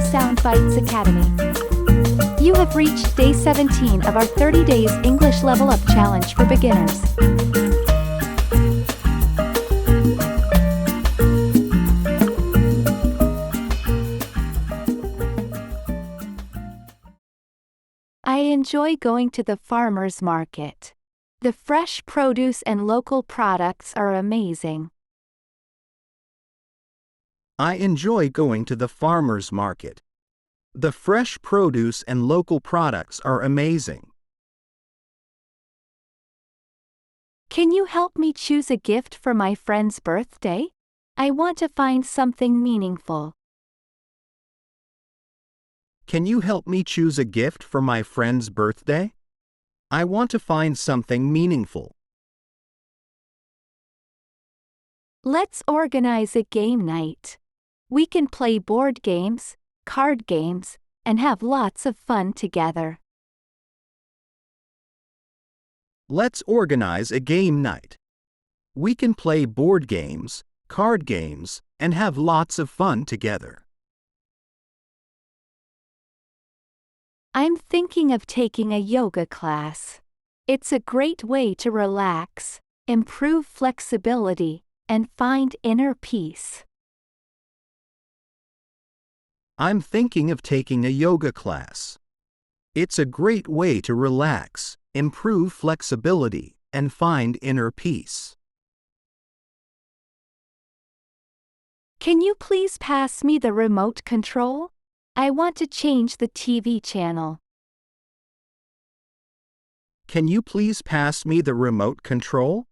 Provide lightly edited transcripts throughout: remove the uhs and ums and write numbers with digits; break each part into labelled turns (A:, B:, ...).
A: to Soundbites Academy. You have reached day 17 of our 30 days English Level Up Challenge for beginners. I enjoy going to the farmer's market. The fresh produce and local products are amazing.
B: I enjoy going to the farmer's market. The fresh produce and local products are amazing.
A: Can you help me choose a gift for my friend's birthday? I want to find something meaningful.
B: Can you help me choose a gift for my friend's birthday? I want to find something meaningful.
A: Let's organize a game night. We can play board games, card games, and have lots of fun together.
B: Let's organize a game night. We can play board games, card games, and have lots of fun together.
A: I'm thinking of taking a yoga class. It's a great way to relax, improve flexibility, and find inner peace.
B: I'm thinking of taking a yoga class. It's a great way to relax, improve flexibility, and find inner peace.
A: Can you please pass me the remote control? I want to change the TV channel.
B: Can you please pass me the remote control?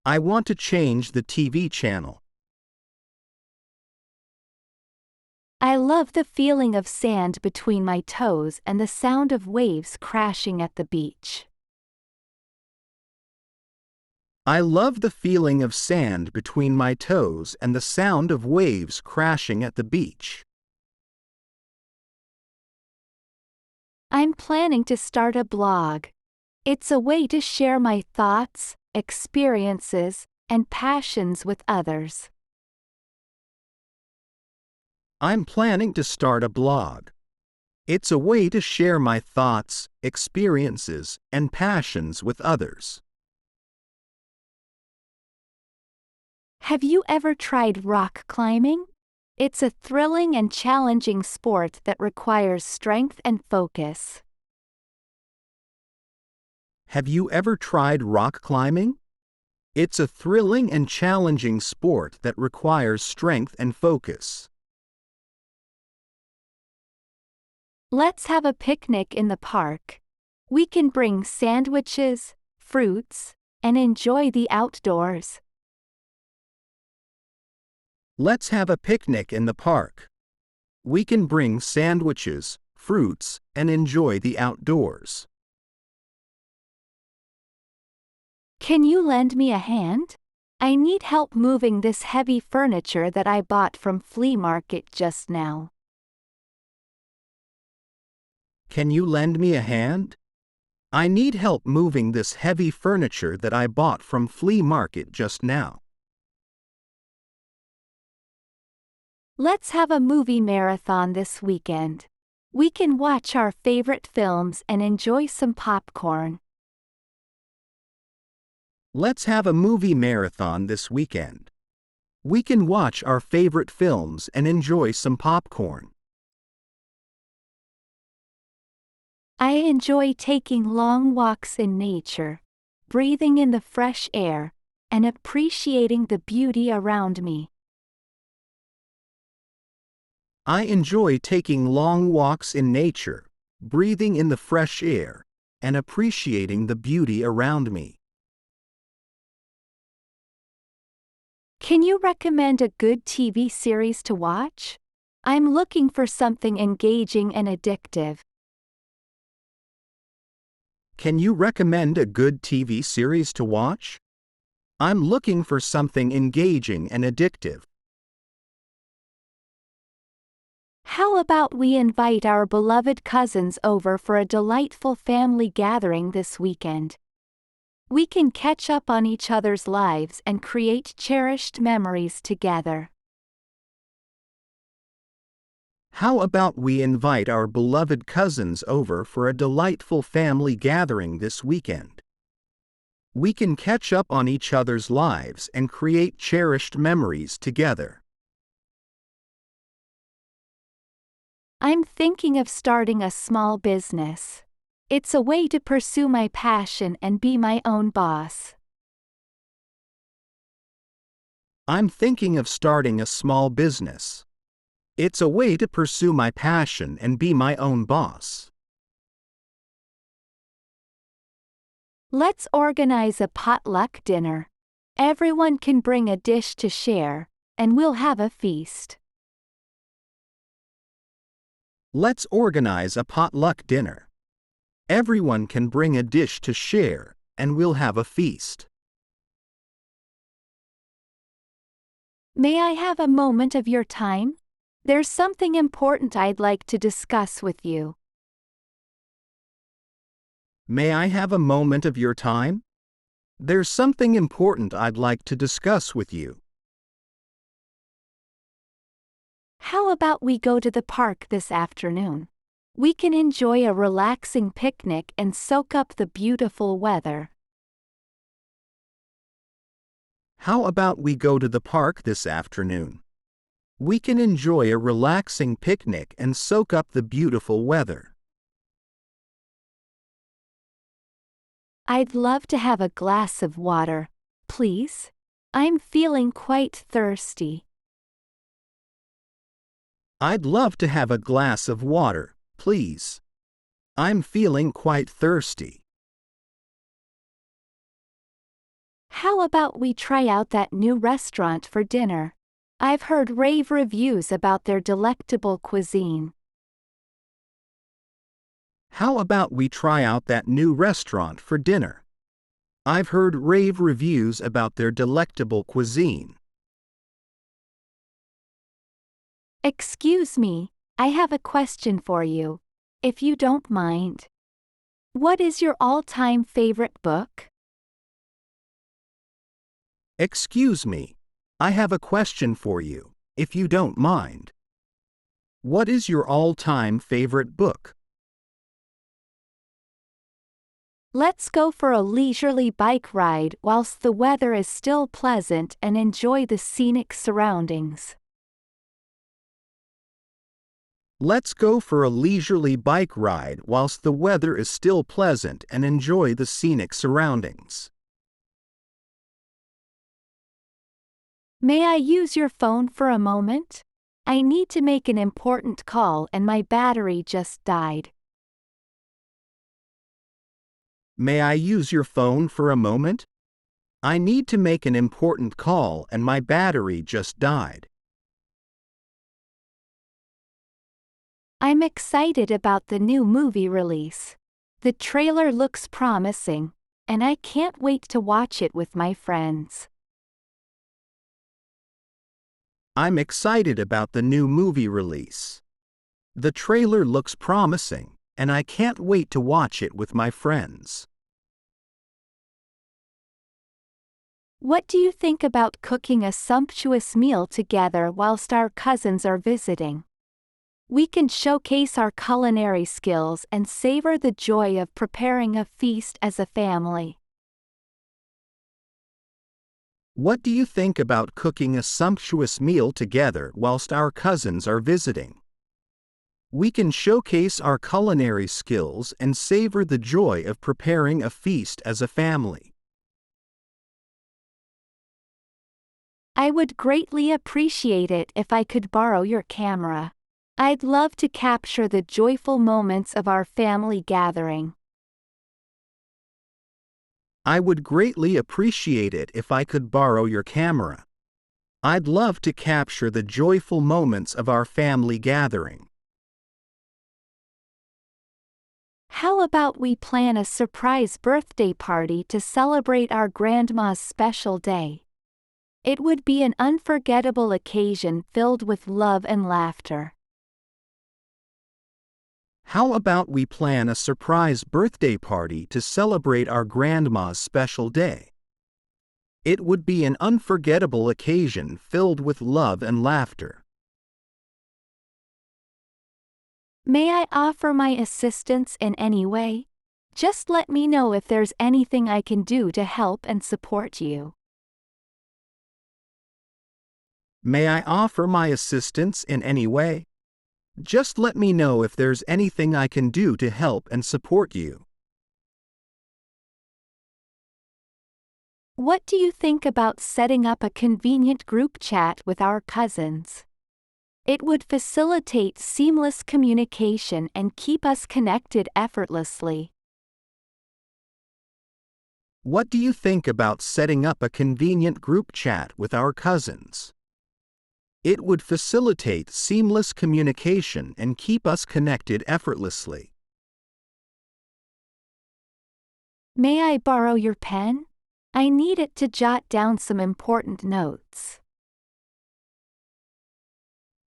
B: I want to change the TV channel.
A: I love the feeling of sand between my toes and the sound of waves crashing at the beach.
B: I love the feeling of sand between my toes and the sound of waves crashing at the beach.
A: I'm planning to start a blog. It's a way to share my thoughts, experiences, and passions with others.
B: I'm planning to start a blog. It's a way to share my thoughts, experiences, and passions with others.
A: Have you ever tried rock climbing? It's a thrilling and challenging sport that requires strength and focus.
B: Have you ever tried rock climbing? It's a thrilling and challenging sport that requires strength and focus.
A: Let's have a picnic in the park. We can bring sandwiches, fruits, and enjoy the outdoors.
B: Let's have a picnic in the park. We can bring sandwiches, fruits, and enjoy the outdoors.
A: Can you lend me a hand? I need help moving this heavy furniture that I bought from flea market just now.
B: Can you lend me a hand? I need help moving this heavy furniture that I bought from flea market just now.
A: Let's have a movie marathon this weekend. We can watch our favorite films and enjoy some popcorn.
B: Let's have a movie marathon this weekend. We can watch our favorite films and enjoy some popcorn.
A: I enjoy taking long walks in nature, breathing in the fresh air, and appreciating the beauty around me.
B: I enjoy taking long walks in nature, breathing in the fresh air, and appreciating the beauty around me.
A: Can you recommend a good TV series to watch? I'm looking for something engaging and addictive.
B: Can you recommend a good TV series to watch? I'm looking for something engaging and addictive.
A: How about we invite our beloved cousins over for a delightful family gathering this weekend? We can catch up on each other's lives and create cherished memories together.
B: How about we invite our beloved cousins over for a delightful family gathering this weekend? We can catch up on each other's lives and create cherished memories together.
A: I'm thinking of starting a small business. It's a way to pursue my passion and be my own boss.
B: I'm thinking of starting a small business. It's a way to pursue my passion and be my own boss.
A: Let's organize a potluck dinner. Everyone can bring a dish to share, and we'll have a feast.
B: Let's organize a potluck dinner. Everyone can bring a dish to share, and we'll have a feast.
A: May I have a moment of your time? There's something important I'd like to discuss with you.
B: May I have a moment of your time? There's something important I'd like to discuss with you.
A: How about we go to the park this afternoon? We can enjoy a relaxing picnic and soak up the beautiful weather.
B: How about we go to the park this afternoon? We can enjoy a relaxing picnic and soak up the beautiful weather.
A: I'd love to have a glass of water, please. I'm feeling quite thirsty.
B: I'd love to have a glass of water, please. I'm feeling quite thirsty.
A: How about we try out that new restaurant for dinner? I've heard rave reviews about their delectable cuisine.
B: How about we try out that new restaurant for dinner? I've heard rave reviews about their delectable cuisine.
A: Excuse me, I have a question for you, if you don't mind. What is your all-time favorite book?
B: Excuse me, I have a question for you, if you don't mind. What is your all-time favorite book?
A: Let's go for a leisurely bike ride whilst the weather is still pleasant and enjoy the scenic surroundings.
B: Let's go for a leisurely bike ride whilst the weather is still pleasant and enjoy the scenic surroundings.
A: May I use your phone for a moment? I need to make an important call and my battery just died.
B: May I use your phone for a moment? I need to make an important call and my battery just died.
A: I'm excited about the new movie release. The trailer looks promising, and I can't wait to watch it with my friends.
B: I'm excited about the new movie release. The trailer looks promising, and I can't wait to watch it with my friends.
A: What do you think about cooking a sumptuous meal together whilst our cousins are visiting? We can showcase our culinary skills and savor the joy of preparing a feast as a family.
B: What do you think about cooking a sumptuous meal together whilst our cousins are visiting? We can showcase our culinary skills and savor the joy of preparing a feast as a family.
A: I would greatly appreciate it if I could borrow your camera. I'd love to capture the joyful moments of our family gathering.
B: I would greatly appreciate it if I could borrow your camera. I'd love to capture the joyful moments of our family gathering.
A: How about we plan a surprise birthday party to celebrate our grandma's special day? It would be an unforgettable occasion filled with love and laughter.
B: How about we plan a surprise birthday party to celebrate our grandma's special day? It would be an unforgettable occasion filled with love and laughter.
A: May I offer my assistance in any way? Just let me know if there's anything I can do to help and support you.
B: May I offer my assistance in any way? Just let me know if there's anything I can do to help and support you.
A: What do you think about setting up a convenient group chat with our cousins? It would facilitate seamless communication and keep us connected effortlessly.
B: What do you think about setting up a convenient group chat with our cousins? It would facilitate seamless communication and keep us connected effortlessly.
A: May I borrow your pen? I need it to jot down some important notes.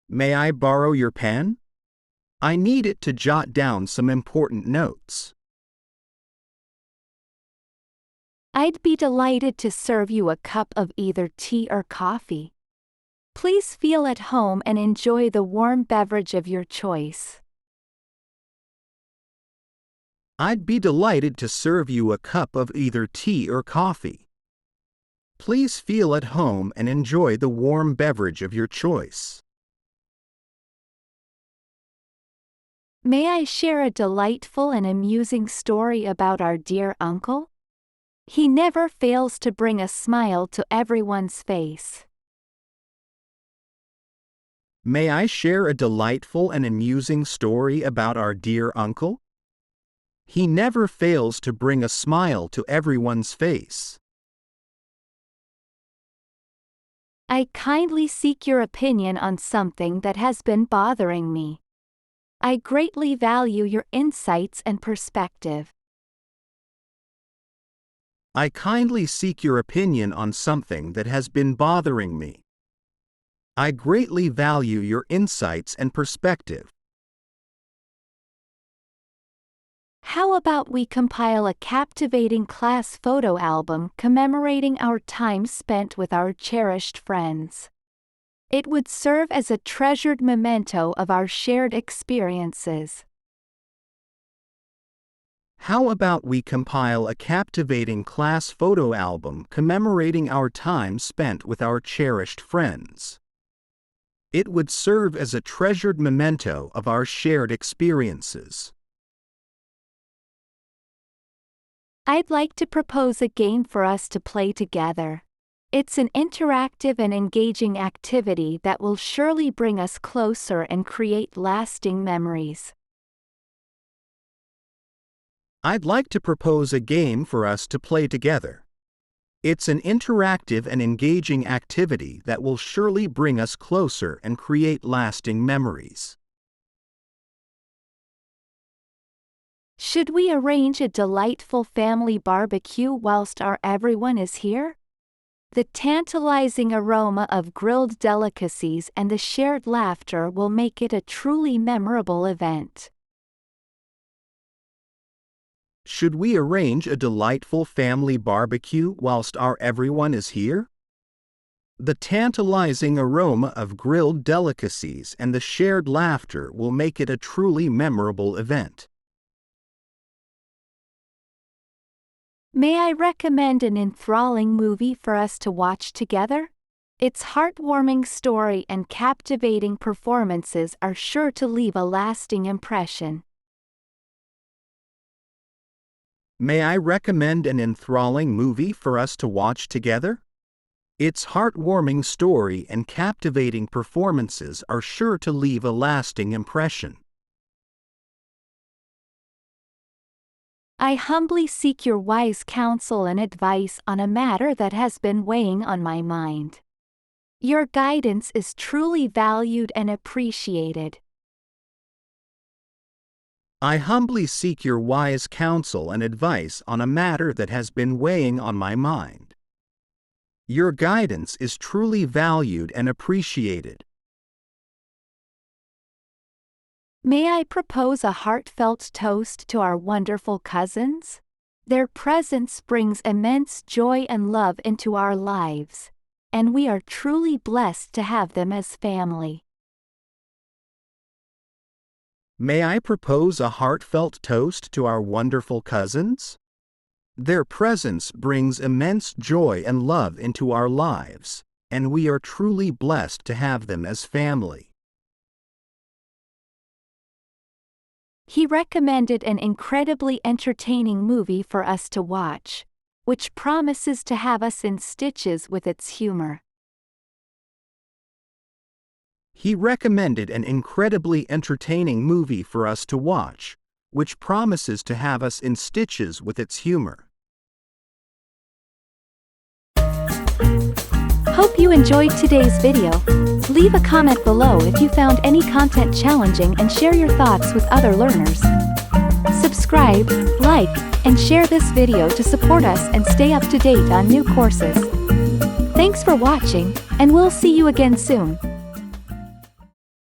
B: May I borrow your pen? I need it to jot down some important notes.
A: I'd be delighted to serve you a cup of either tea or coffee. Please feel at home and enjoy the warm beverage of your choice.
B: I'd be delighted to serve you a cup of either tea or coffee. Please feel at home and enjoy the warm beverage of your choice.
A: May I share a delightful and amusing story about our dear uncle? He never fails to bring a smile to everyone's face.
B: May I share a delightful and amusing story about our dear uncle? He never fails to bring a smile to everyone's face.
A: I kindly seek your opinion on something that has been bothering me. I greatly value your insights and perspective.
B: I kindly seek your opinion on something that has been bothering me. I greatly value your insights and perspective.
A: How about we compile a captivating class photo album commemorating our time spent with our cherished friends? It would serve as a treasured memento of our shared experiences.
B: How about we compile a captivating class photo album commemorating our time spent with our cherished friends? It would serve as a treasured memento of our shared experiences.
A: I'd like to propose a game for us to play together. It's an interactive and engaging activity that will surely bring us closer and create lasting memories.
B: I'd like to propose a game for us to play together. It's an interactive and engaging activity that will surely bring us closer and create lasting memories.
A: Should we arrange a delightful family barbecue whilst our everyone is here? The tantalizing aroma of grilled delicacies and the shared laughter will make it a truly memorable event.
B: Should we arrange a delightful family barbecue whilst our everyone is here? The tantalizing aroma of grilled delicacies and the shared laughter will make it a truly memorable event.
A: May I recommend an enthralling movie for us to watch together? Its heartwarming story and captivating performances are sure to leave a lasting impression.
B: May I recommend an enthralling movie for us to watch together? Its heartwarming story and captivating performances are sure to leave a lasting impression.
A: I humbly seek your wise counsel and advice on a matter that has been weighing on my mind. Your guidance is truly valued and appreciated.
B: I humbly seek your wise counsel and advice on a matter that has been weighing on my mind. Your guidance is truly valued and appreciated.
A: May I propose a heartfelt toast to our wonderful cousins? Their presence brings immense joy and love into our lives, and we are truly blessed to have them as family.
B: May I propose a heartfelt toast to our wonderful cousins? Their presence brings immense joy and love into our lives, and we are truly blessed to have them as family.
A: He recommended an incredibly entertaining movie for us to watch, which promises to have us in stitches with its humor.
B: He recommended an incredibly entertaining movie for us to watch, which promises to have us in stitches with its humor.
A: Hope you enjoyed today's video. Leave a comment below if you found any content challenging and share your thoughts with other learners. Subscribe, like, and share this video to support us and stay up to date on new courses. Thanks for watching, and we'll see you again soon.